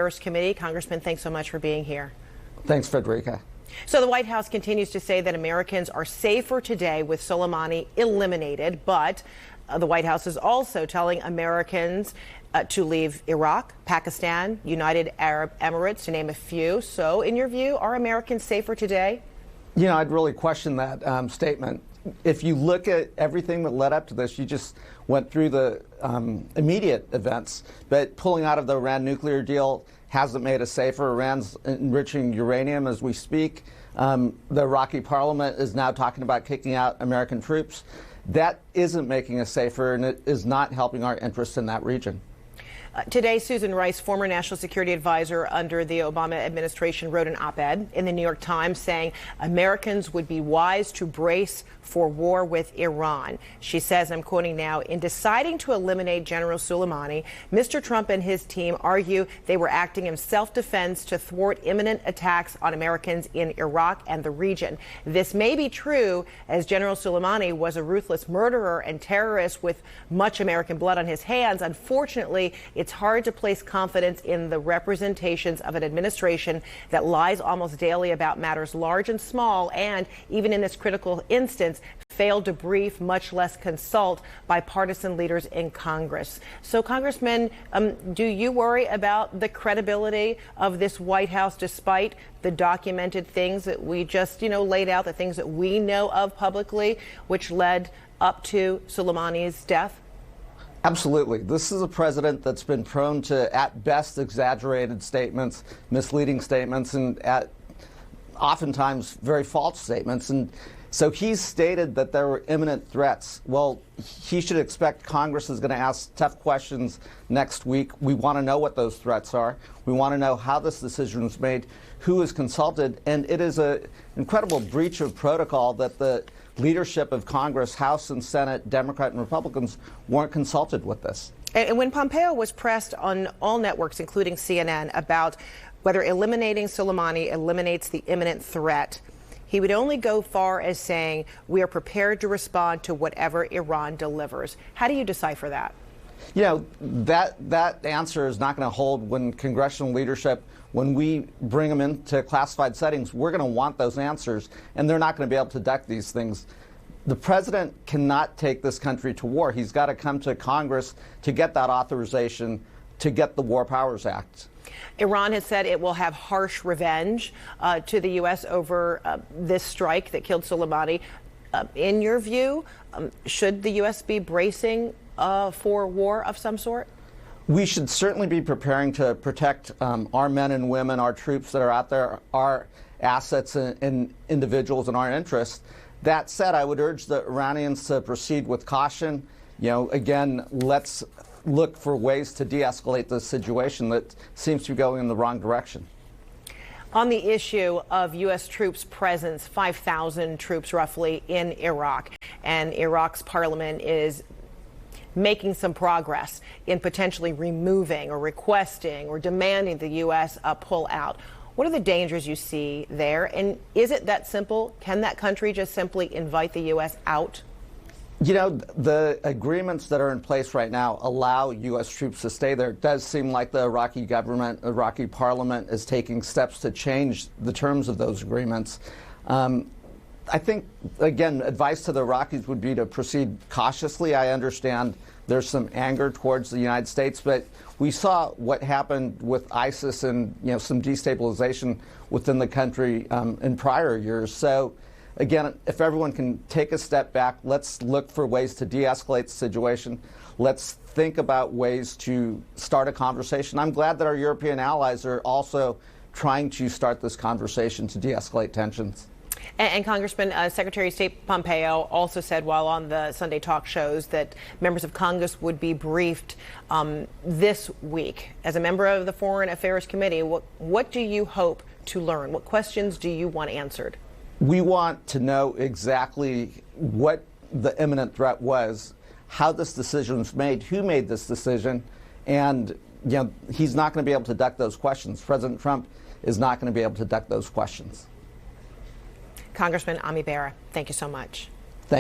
Affairs Committee. Congressman, thanks so much for being here. Thanks, Frederica. So the White House continues to say that Americans are safer today with Soleimani eliminated, but the White House is also telling Americans to leave Iraq, Pakistan, United Arab Emirates, to name a few. So in your view, are Americans safer today? You know, I'd really question that statement. If you look at everything that led up to this, you just went through the immediate events, but pulling out of the Iran nuclear deal hasn't made us safer. Iran's enriching uranium as we speak. The Iraqi parliament is now talking about kicking out American troops. That isn't making us safer, and it is not helping our interests in that region. Today, Susan Rice, former national security advisor under the Obama administration, wrote an op-ed in the New York Times saying Americans would be wise to brace for war with Iran. She says, I'm quoting now, in deciding to eliminate General Soleimani, Mr. Trump and his team argue they were acting in self-defense to thwart imminent attacks on Americans in Iraq and the region. This may be true, as General Soleimani was a ruthless murderer and terrorist with much American blood on his hands. Unfortunately, it's hard to place confidence in the representations of an administration that lies almost daily about matters large and small, and even in this critical instance, failed to brief, much less consult, bipartisan leaders in Congress. So, Congressman, do you worry about the credibility of this White House, despite the documented things that we just, laid out, the things that we know of publicly, which led up to Soleimani's death? Absolutely. This is a president that's been prone to, at best, exaggerated statements, misleading statements, and at oftentimes very false statements. And so he's stated that there were imminent threats. Well, he should expect Congress is going to ask tough questions next week. We want to know what those threats are. We want to know how this decision was made, who is consulted, and it is an incredible breach of protocol that the leadership of Congress, House and Senate, Democrat and Republicans, weren't consulted with this. And when Pompeo was pressed on all networks, including CNN, about whether eliminating Soleimani eliminates the imminent threat, he would only go far as saying, we are prepared to respond to whatever Iran delivers. How do you decipher that? You know, that answer is not going to hold when congressional leadership, when we bring them into classified settings, we're going to want those answers, and they're not going to be able to duck these things. The president cannot take this country to war. He's got to come to Congress to get that authorization to get the War Powers Act. Iran has said it will have harsh revenge to the U.S. over this strike that killed Soleimani. In your view, should the U.S. be bracing for war of some sort? We should certainly be preparing to protect our men and women, our troops that are out there, our assets and individuals and our interests. That said, I would urge the Iranians to proceed with caution. Again, let's look for ways to de-escalate this situation that seems to be going in the wrong direction. On the issue of U.S. troops' presence, 5,000 troops roughly in Iraq, and Iraq's parliament is making some progress in potentially removing or requesting or demanding the U.S. Pull out. What are the dangers you see there? And is it that simple? Can that country just simply invite the U.S. out? The agreements that are in place right now allow U.S. troops to stay there. It does seem like the Iraqi government, Iraqi parliament is taking steps to change the terms of those agreements. I think, again, advice to the Iraqis would be to proceed cautiously. I understand there's some anger towards the United States, but we saw what happened with ISIS and some destabilization within the country in prior years. So, again, if everyone can take a step back, let's look for ways to de-escalate the situation. Let's think about ways to start a conversation. I'm glad that our European allies are also trying to start this conversation to de-escalate tensions. And Congressman, Secretary of State Pompeo also said while on the Sunday talk shows that members of Congress would be briefed this week. As a member of the Foreign Affairs Committee, what do you hope to learn? What questions do you want answered? We want to know exactly what the imminent threat was, how this decision was made, who made this decision, and he's not going to be able to duck those questions. President Trump is not going to be able to duck those questions. Congressman Bera, thank you so much.